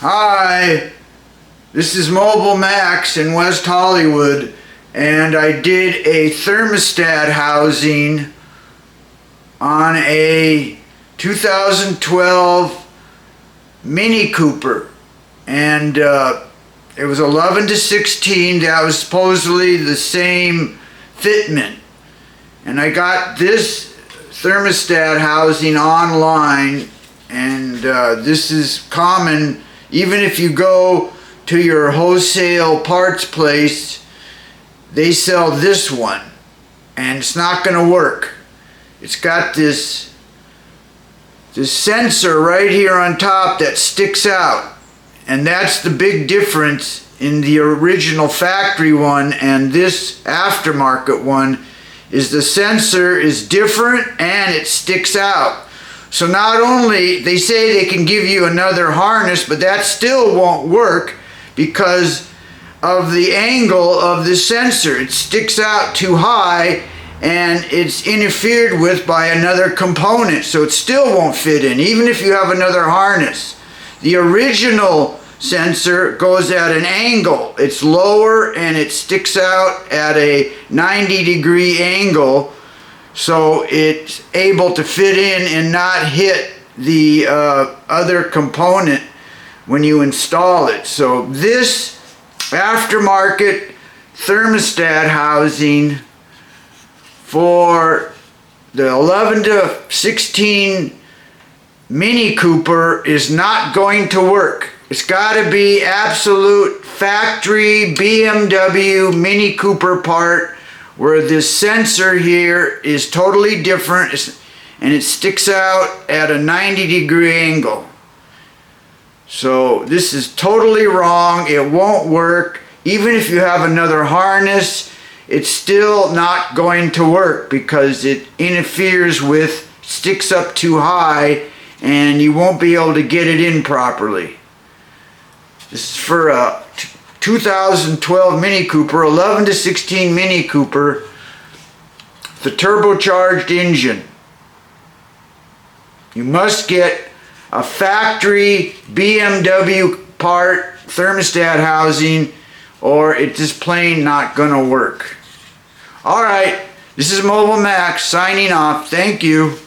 Hi, this is Mobile Max in West Hollywood, and I did a thermostat housing on a 2012 Mini Cooper, and it was 11 to 16. That was supposedly the same fitment, and I got this thermostat housing online, and this is common. Even if you go to your wholesale parts place, they sell this one, and it's not going to work. It's got this sensor right here on top that sticks out, and that's the big difference in the original factory one and this aftermarket one. Is the sensor is different and it sticks out. So not only they say they can give you another harness, but that still won't work because of the angle of the sensor. It sticks out too high and it's interfered with by another component, so it still won't fit in even if you have another harness. The original sensor goes at an angle. It's lower and it sticks out at a 90-degree angle, so it's able to fit in and not hit the other component when you install it. So this aftermarket thermostat housing for the 11 to 16 Mini Cooper is not going to work. It's got to be absolute factory BMW Mini Cooper part, where this sensor here is totally different and it sticks out at a 90-degree angle. So this is totally wrong. It won't work. Even if you have another harness, it's still not going to work because it interferes with, sticks up too high, and you won't be able to get it in properly. This is for a 2012 Mini Cooper, 11 to 16 Mini Cooper, the turbocharged engine. You must get a factory BMW part thermostat housing, or it's just plain not gonna work. Alright, this is Mobile Max signing off. Thank you.